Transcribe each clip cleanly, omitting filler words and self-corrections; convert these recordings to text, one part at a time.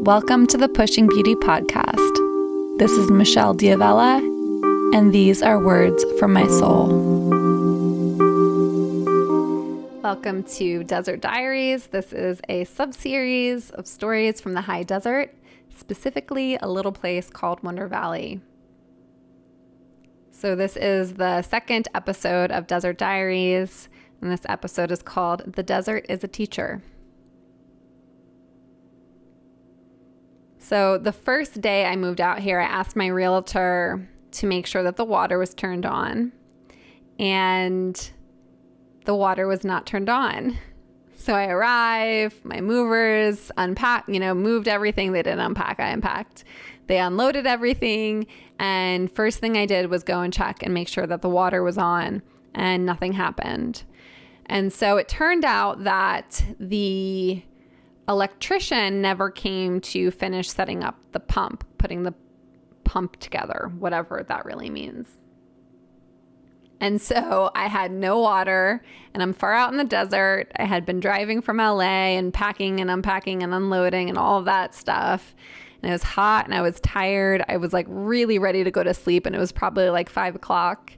Welcome to the Pushing Beauty podcast. This is Michelle Diavella, and these are words from my soul. Welcome to Desert Diaries. This is a sub-series of stories from the high desert, specifically a little place called Wonder Valley. So this is the second episode of Desert Diaries, and this episode is called The Desert is a Teacher. So the first day I moved out here, I asked my realtor to make sure that the water was turned on, and the water was not turned on. So I arrived, my movers unpacked, moved everything. They didn't unpack, I unpacked. They unloaded everything, and first thing I did was go and check and make sure that the water was on, and nothing happened. And so it turned out that the electrician never came to finish setting up the pump, putting the pump together, whatever that really means. And so I had no water, and I'm far out in the desert. I had been driving from LA and packing and unpacking and unloading and all of that stuff. And it was hot and I was tired. I was like really ready to go to sleep, and it was probably like 5 o'clock.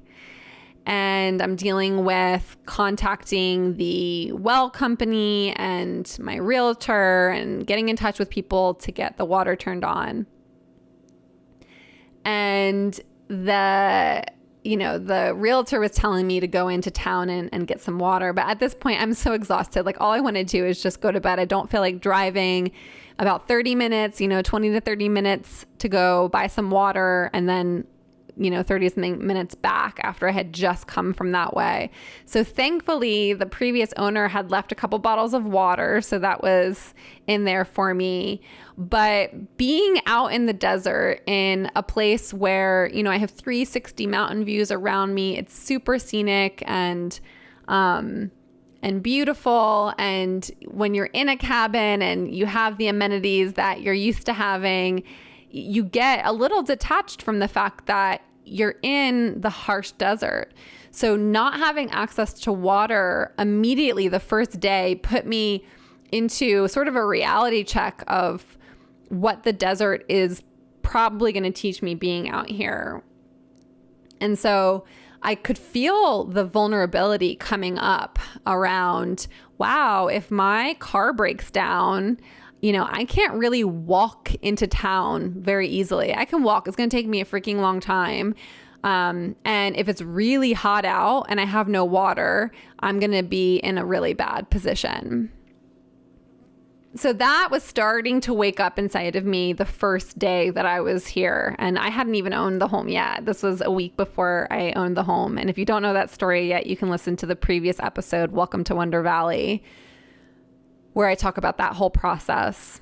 And I'm dealing with contacting the well company and my realtor and getting in touch with people to get the water turned on. And the realtor was telling me to go into town and get some water. But at this point, I'm so exhausted. Like, all I want to do is just go to bed. I don't feel like driving about 30 minutes, 20 to 30 minutes to go buy some water, and then 30 something minutes back after I had just come from that way. So thankfully, the previous owner had left a couple bottles of water, so that was in there for me. But being out in the desert in a place where, I have 360 mountain views around me, it's super scenic and beautiful. And when you're in a cabin and you have the amenities that you're used to having, you get a little detached from the fact that you're in the harsh desert. So not having access to water immediately the first day put me into sort of a reality check of what the desert is probably going to teach me being out here. And so I could feel the vulnerability coming up around, wow, if my car breaks down, I can't really walk into town very easily. I can walk. It's going to take me a freaking long time. And if it's really hot out and I have no water, I'm going to be in a really bad position. So that was starting to wake up inside of me the first day that I was here. And I hadn't even owned the home yet. This was a week before I owned the home. And if you don't know that story yet, you can listen to the previous episode, Welcome to Wonder Valley, where I talk about that whole process.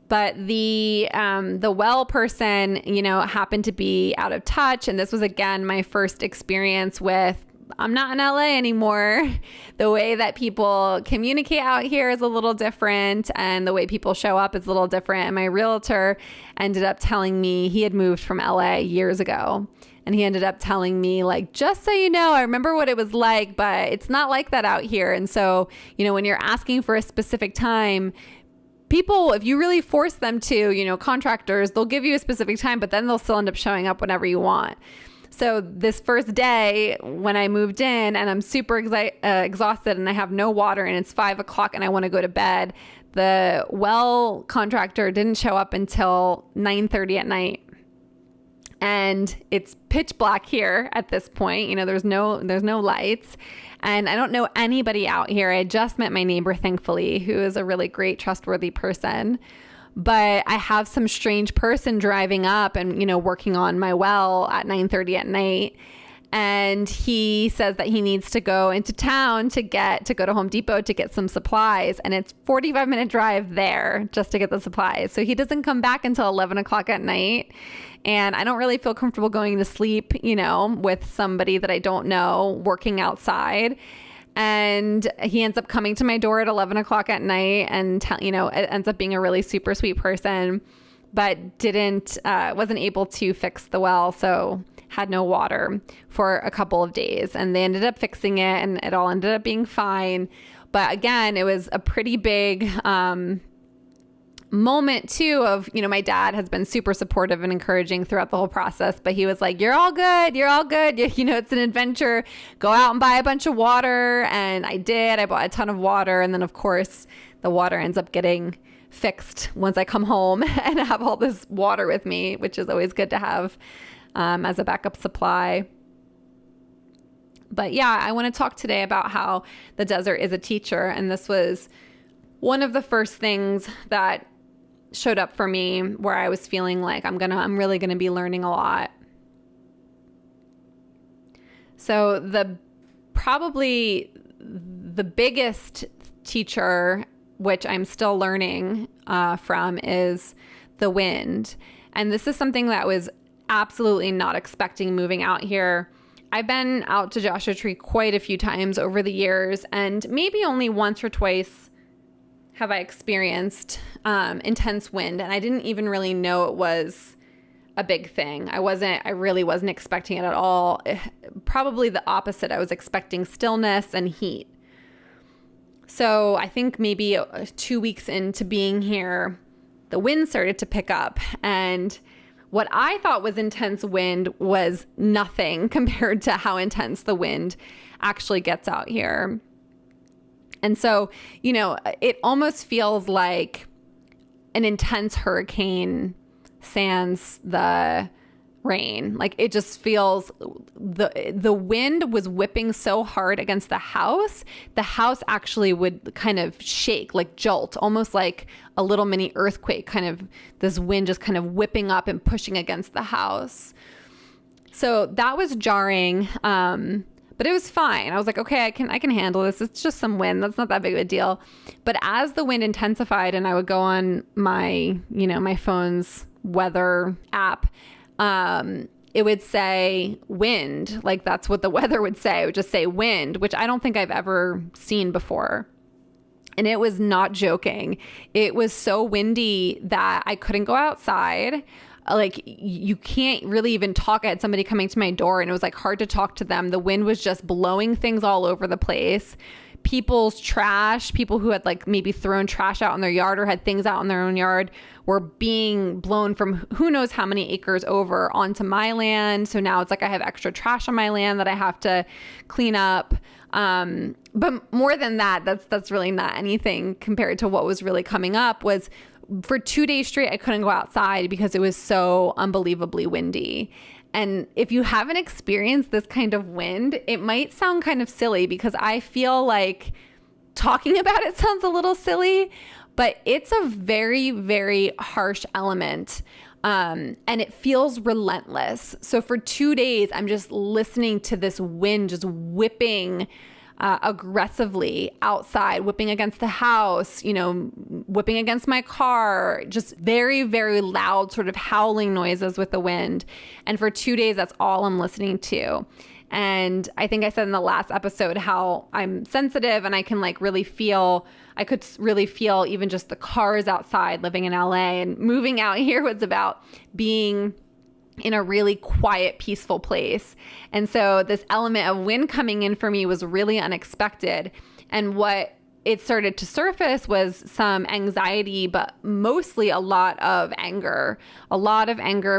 But the well person, happened to be out of touch. And this was, again, my first experience with, I'm not in LA anymore. The way that people communicate out here is a little different, and the way people show up is a little different. And my realtor ended up telling me he had moved from LA years ago. And he ended up telling me, like, just so you know, I remember what it was like, but it's not like that out here. And so, when you're asking for a specific time, people, if you really force them to, contractors, they'll give you a specific time, but then they'll still end up showing up whenever you want. So this first day when I moved in and I'm super exhausted and I have no water and it's 5 o'clock and I want to go to bed, the well contractor didn't show up until 9:30 at night. And it's pitch black here at this point. There's no lights, and I don't know anybody out here. I just met my neighbor, thankfully, who is a really great, trustworthy person. But I have some strange person driving up and, working on my well at 9:30 at night. And he says that he needs to go into town to go to Home Depot to get some supplies. And it's 45-minute drive there just to get the supplies. So he doesn't come back until 11 o'clock at night. And I don't really feel comfortable going to sleep, with somebody that I don't know working outside. And he ends up coming to my door at 11 o'clock at night and, it ends up being a really super sweet person, but wasn't able to fix the well. So had no water for a couple of days, and they ended up fixing it and it all ended up being fine. But again, it was a pretty big moment too of, my dad has been super supportive and encouraging throughout the whole process, but he was like, you're all good. It's an adventure. Go out and buy a bunch of water. And I did. I bought a ton of water. And then of course the water ends up getting fixed once I come home and have all this water with me, which is always good to have as a backup supply. But yeah, I want to talk today about how the desert is a teacher. And this was one of the first things that showed up for me where I was feeling like I'm really going to be learning a lot. So probably the biggest teacher, which I'm still learning from, is the wind. And this is something that I was absolutely not expecting moving out here. I've been out to Joshua Tree quite a few times over the years, and maybe only once or twice have I experienced intense wind, and I didn't even really know it was a big thing. I really wasn't expecting it at all. Probably the opposite. I was expecting stillness and heat. So I think maybe 2 weeks into being here, the wind started to pick up, and what I thought was intense wind was nothing compared to how intense the wind actually gets out here. And so, it almost feels like an intense hurricane sans the rain. Like it just feels, the wind was whipping so hard against the house actually would kind of shake, like jolt, almost like a little mini earthquake, kind of this wind just kind of whipping up and pushing against the house. So that was jarring. But it was fine. I was like, okay, I can handle this. It's just some wind. That's not that big of a deal. But as the wind intensified and I would go on my, my phone's weather app, it would say wind. Like that's what the weather would say. It would just say wind, which I don't think I've ever seen before. And it was not joking. It was so windy that I couldn't go outside. Like you can't really even talk. I had somebody coming to my door and it was like hard to talk to them. The wind was just blowing things all over the place. People's trash, people who had like maybe thrown trash out in their yard or had things out in their own yard, were being blown from who knows how many acres over onto my land. So now it's like I have extra trash on my land that I have to clean up. But more than that, that's really not anything compared to what was really coming up. Was for 2 days straight, I couldn't go outside because it was so unbelievably windy. And if you haven't experienced this kind of wind, it might sound kind of silly because I feel like talking about it sounds a little silly, but it's a very, very harsh element. And it feels relentless. So for 2 days, I'm just listening to this wind just whipping aggressively outside, whipping against the house, whipping against my car, just very, very loud sort of howling noises with the wind. And for 2 days, that's all I'm listening to. And I think I said in the last episode how I'm sensitive and I could really feel even just the cars outside living in LA, and moving out here was about being in a really quiet, peaceful place. And so this element of wind coming in for me was really unexpected. And what it started to surface was some anxiety, but mostly a lot of anger,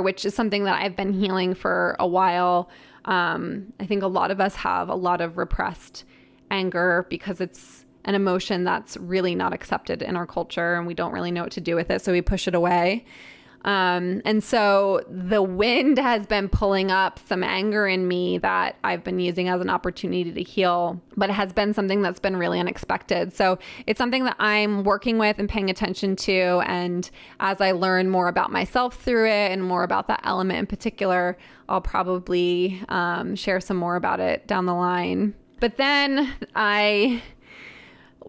which is something that I've been healing for a while. I think a lot of us have a lot of repressed anger because it's an emotion that's really not accepted in our culture and we don't really know what to do with it. So we push it away. And so the wind has been pulling up some anger in me that I've been using as an opportunity to heal, but it has been something that's been really unexpected. So it's something that I'm working with and paying attention to. And as I learn more about myself through it and more about that element in particular, I'll probably share some more about it down the line. But then I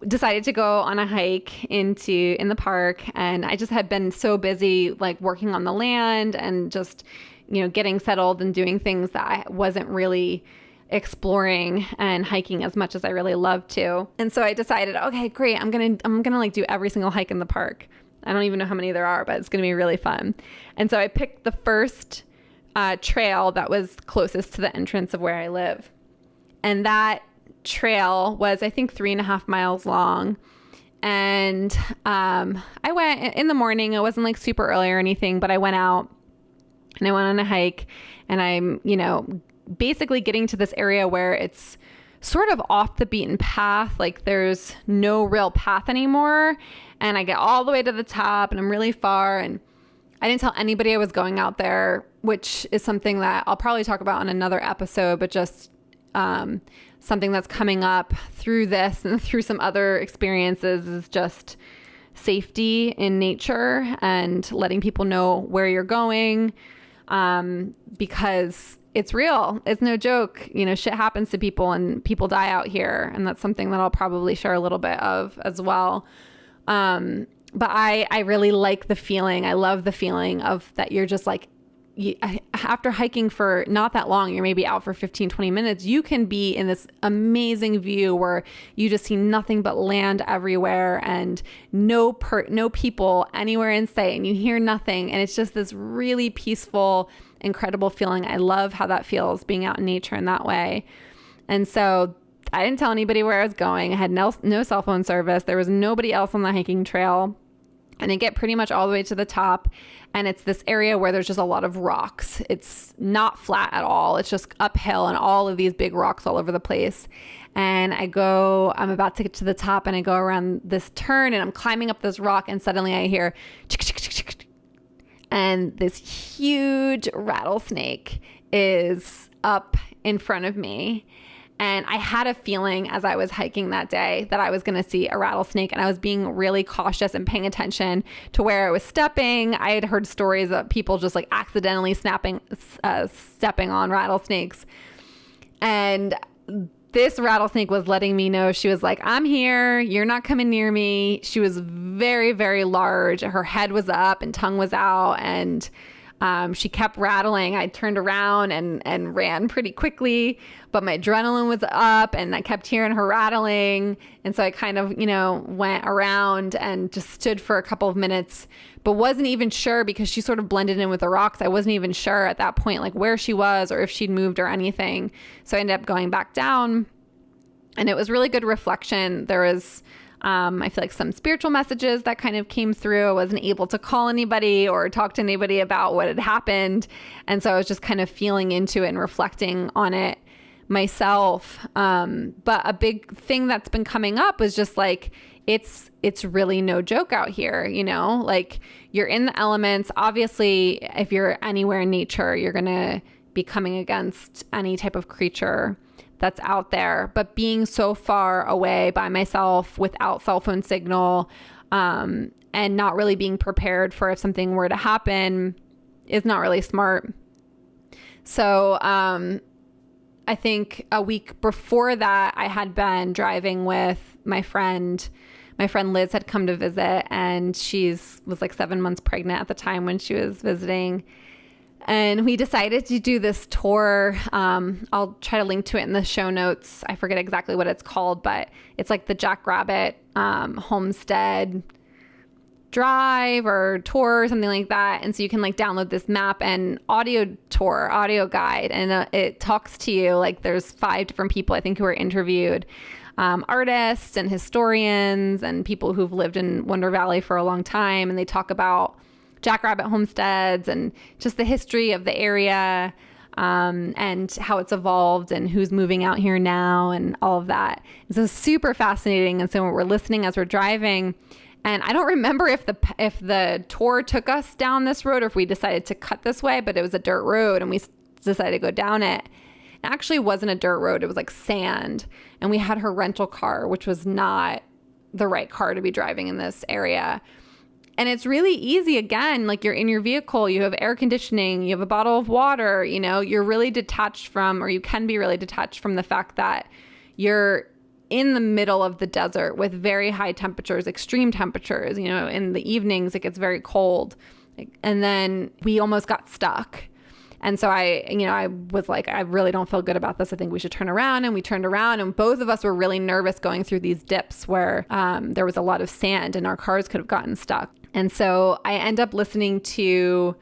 decided to go on a hike in the park, and I just had been so busy working on the land and just getting settled and doing things that I wasn't really exploring and hiking as much as I really love to. And so I decided, okay, great, I'm gonna do every single hike in the park. I don't even know how many there are, but it's gonna be really fun. And so I picked the first trail that was closest to the entrance of where I live, and that trail was, I think, 3.5 miles long. And I went in the morning. It wasn't like super early or anything, but I went out and I went on a hike, and I'm, basically getting to this area where it's sort of off the beaten path. Like there's no real path anymore. And I get all the way to the top and I'm really far. And I didn't tell anybody I was going out there, which is something that I'll probably talk about in another episode, but just something that's coming up through this and through some other experiences is just safety in nature and letting people know where you're going, because it's real. It's no joke. Shit happens to people and people die out here. And that's something that I'll probably share a little bit of as well. But I really like the feeling. I love the feeling of that you're just like, after hiking for not that long, you're maybe out for 15, 20 minutes, you can be in this amazing view where you just see nothing but land everywhere and no people anywhere in sight, and you hear nothing. And it's just this really peaceful, incredible feeling. I love how that feels, being out in nature in that way. And so I didn't tell anybody where I was going. I had no cell phone service. There was nobody else on the hiking trail. And I get pretty much all the way to the top, and it's this area where there's just a lot of rocks. It's not flat at all. It's just uphill and all of these big rocks all over the place. And I'm about to get to the top, and I go around this turn, and I'm climbing up this rock, and suddenly I hear and this huge rattlesnake is up in front of me. And I had a feeling as I was hiking that day that I was going to see a rattlesnake, and I was being really cautious and paying attention to where I was stepping. I had heard stories of people just like accidentally stepping on rattlesnakes. And this rattlesnake was letting me know, she was like, I'm here. You're not coming near me. She was very, very large. Her head was up and tongue was out, and she kept rattling. I turned around and ran pretty quickly, but my adrenaline was up and I kept hearing her rattling. And so I kind of, went around and just stood for a couple of minutes, but wasn't even sure because she sort of blended in with the rocks. I wasn't even sure at that point, like where she was or if she'd moved or anything. So I ended up going back down, and it was really good reflection. There was I feel like some spiritual messages that kind of came through. I wasn't able to call anybody or talk to anybody about what had happened. And so I was just kind of feeling into it and reflecting on it myself. But a big thing that's been coming up was just like, it's really no joke out here, like you're in the elements. Obviously, if you're anywhere in nature, you're going to be coming against any type of creature that's out there, but being so far away by myself without cell phone signal, and not really being prepared for if something were to happen is not really smart. So, I think a week before that, I had been driving with my friend. My friend Liz had come to visit, and was like 7 months pregnant at the time when she was visiting. And we decided to do this tour. I'll try to link to it in the show notes. I forget exactly what it's called, but it's like the Jackrabbit Homestead Drive or tour or something like that. And so you can like download this map and audio guide, and it talks to you. Like there's 5 different people, I think, who were interviewed, artists and historians and people who've lived in Wonder Valley for a long time. And they talk about Jackrabbit homesteads and just the history of the area, and how it's evolved and who's moving out here now and all of that. And so it's super fascinating. And so we're listening as we're driving, and I don't remember if the tour took us down this road or if we decided to cut this way, but it was a dirt road and we decided to go down it. It actually wasn't a dirt road. It was like sand, and we had her rental car, which was not the right car to be driving in this area. And it's really easy. Again, like you're in your vehicle, you have air conditioning, you have a bottle of water, you're really detached from, or you can be really detached from the fact that you're in the middle of the desert with very high temperatures, extreme temperatures. In the evenings, it gets very cold. And then we almost got stuck. And so I was like, I really don't feel good about this. I think we should turn around. And we turned around, and both of us were really nervous going through these dips where there was a lot of sand and our cars could have gotten stuck. And so I end up listening to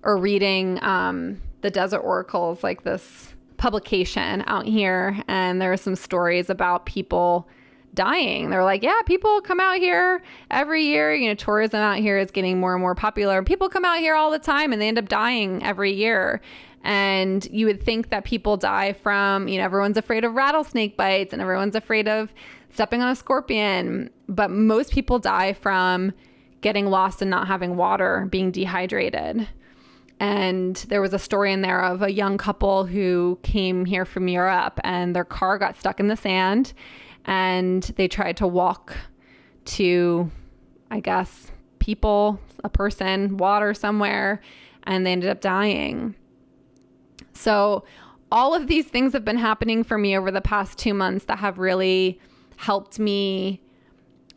or reading the Desert Oracles, like this publication out here. And there are some stories about people dying. They're like, yeah, people come out here every year. You know, tourism out here is getting more and more popular. People come out here all the time and they end up dying every year. And you would think that people die from, you know, everyone's afraid of rattlesnake bites and everyone's afraid of stepping on a scorpion. But most people die from getting lost and not having water, being dehydrated. And there was a story in there of a young couple who came here from Europe and their car got stuck in the sand and they tried to walk to, I guess, a person, water somewhere, and they ended up dying. So all of these things have been happening for me over the past 2 months that have really helped me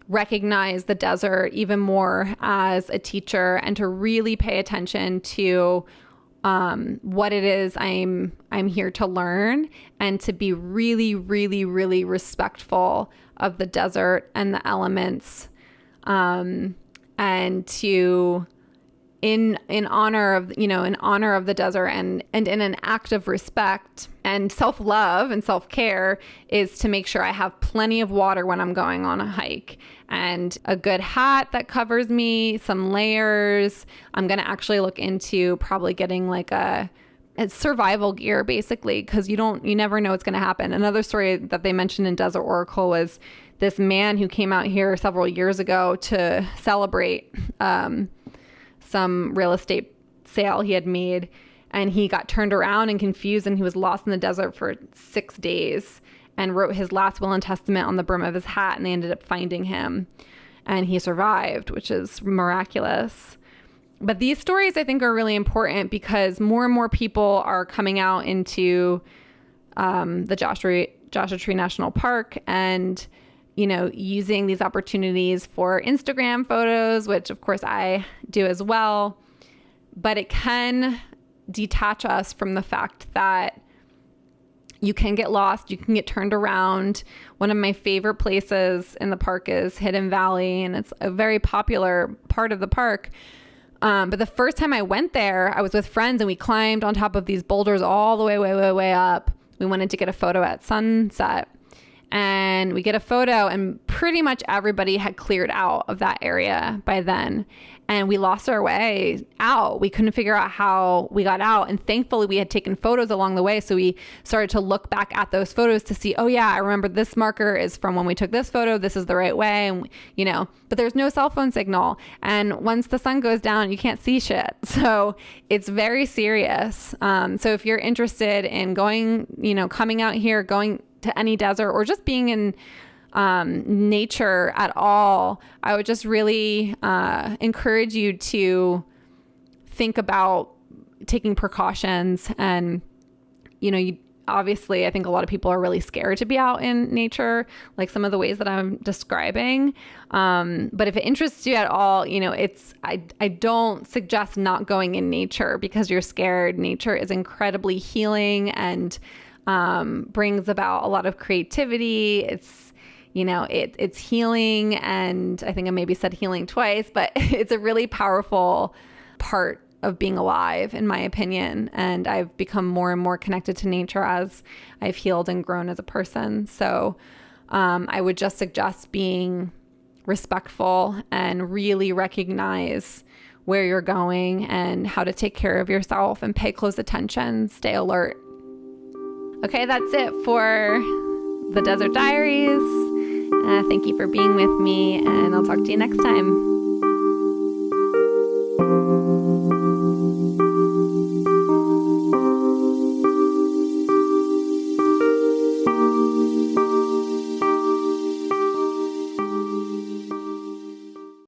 recognize the desert even more as a teacher and to really pay attention to what it is I'm here to learn, and to be really, really, really respectful of the desert and the elements, and to in honor of the desert and in an act of respect and self-love and self-care is to make sure I have plenty of water when I'm going on a hike, and a good hat that covers me, some layers. I'm going to actually look into probably getting like it's survival gear basically, because you never know what's going to happen. Another story that they mentioned in Desert Oracle was this man who came out here several years ago to celebrate some real estate sale he had made, and he got turned around and confused, and he was lost in the desert for 6 days and wrote his last will and testament on the brim of his hat, and they ended up finding him and he survived, which is miraculous. But these stories I think are really important because more and more people are coming out into the Joshua Tree National Park and, you know, using these opportunities for Instagram photos, which of course I do as well. But it can detach us from the fact that you can get lost, you can get turned around. One of my favorite places in the park is Hidden Valley, and it's a very popular part of the park. But the first time I went there, I was with friends and we climbed on top of these boulders all the way, way, way, way up. We wanted to get a photo at sunset. And we get a photo and pretty much everybody had cleared out of that area by then. And we lost our way out. We couldn't figure out how we got out. And thankfully we had taken photos along the way. So we started to look back at those photos to see, oh yeah, I remember this marker is from when we took this photo. This is the right way. And you know, but there's no cell phone signal. And once the sun goes down, you can't see shit. So it's very serious. So if you're interested in going, you know, coming out here, going to any desert or just being in nature at all, I would just really encourage you to think about taking precautions. And, you know, obviously, I think a lot of people are really scared to be out in nature, like some of the ways that I'm describing. But if it interests you at all, you know, I don't suggest not going in nature because you're scared. Nature is incredibly healing and brings about a lot of creativity. It's, you know, it's healing. And I think I maybe said healing twice, but it's a really powerful part of being alive, in my opinion. And I've become more and more connected to nature as I've healed and grown as a person. So I would just suggest being respectful and really recognize where you're going and how to take care of yourself and pay close attention, stay alert. Okay, that's it for the Desert Diaries. Thank you for being with me, and I'll talk to you next time.